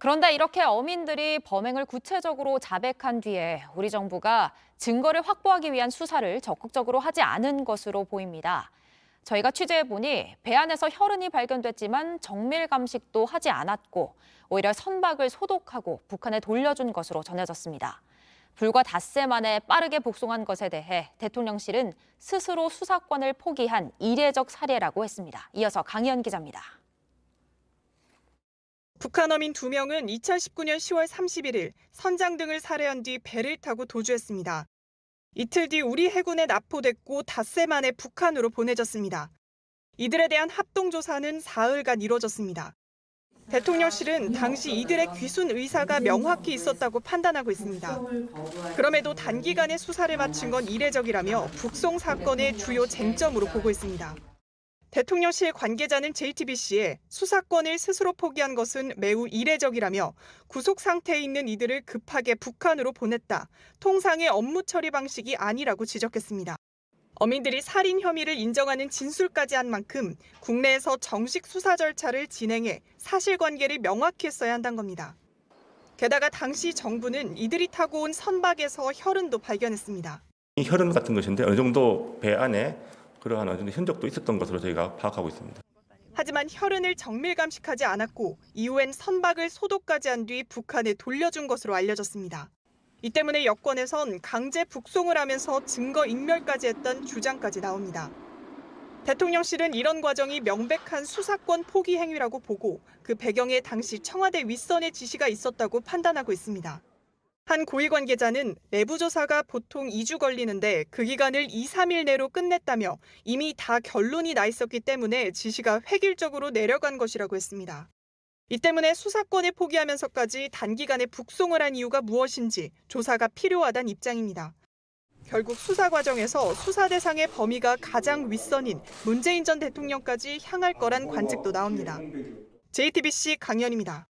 그런데 이렇게 어민들이 범행을 구체적으로 자백한 뒤에 우리 정부가 증거를 확보하기 위한 수사를 적극적으로 하지 않은 것으로 보입니다. 저희가 취재해보니 배 안에서 혈흔이 발견됐지만 정밀 감식도 하지 않았고 오히려 선박을 소독하고 북한에 돌려준 것으로 전해졌습니다. 불과 닷새 만에 빠르게 복송한 것에 대해 대통령실은 스스로 수사권을 포기한 이례적 사례라고 했습니다. 이어서 강희연 기자입니다. 북한 어민 2명은 2019년 10월 31일 선장 등을 살해한 뒤 배를 타고 도주했습니다. 이틀 뒤 우리 해군에 납포됐고 닷새 만에 북한으로 보내졌습니다. 이들에 대한 합동조사는 사흘간 이뤄졌습니다. 대통령실은 당시 이들의 귀순 의사가 명확히 있었다고 판단하고 있습니다. 그럼에도 단기간에 수사를 마친 건 이례적이라며 북송 사건의 주요 쟁점으로 보고 있습니다. 대통령실 관계자는 JTBC에 수사권을 스스로 포기한 것은 매우 이례적이라며 구속 상태에 있는 이들을 급하게 북한으로 보냈다. 통상의 업무 처리 방식이 아니라고 지적했습니다. 어민들이 살인 혐의를 인정하는 진술까지 한 만큼 국내에서 정식 수사 절차를 진행해 사실관계를 명확히 했어야 한다는 겁니다. 게다가 당시 정부는 이들이 타고 온 선박에서 혈흔도 발견했습니다. 이 혈흔 같은 것인데 어느 정도 배 안에 그러한 어느 정도 흔적도 있었던 것으로 저희가 파악하고 있습니다. 하지만 혈흔을 정밀 감식하지 않았고 이후엔 선박을 소독까지 한 뒤 북한에 돌려준 것으로 알려졌습니다. 이 때문에 여권에선 강제 북송을 하면서 증거 인멸까지 했던 주장까지 나옵니다. 대통령실은 이런 과정이 명백한 수사권 포기 행위라고 보고 그 배경에 당시 청와대 윗선의 지시가 있었다고 판단하고 있습니다. 한 고위 관계자는 내부 조사가 보통 2주 걸리는데 그 기간을 2, 3일 내로 끝냈다며 이미 다 결론이 나 있었기 때문에 지시가 획일적으로 내려간 것이라고 했습니다. 이 때문에 수사권을 포기하면서까지 단기간에 북송을 한 이유가 무엇인지 조사가 필요하다는 입장입니다. 결국 수사 과정에서 수사 대상의 범위가 가장 윗선인 문재인 전 대통령까지 향할 거란 관측도 나옵니다. JTBC 강연입니다.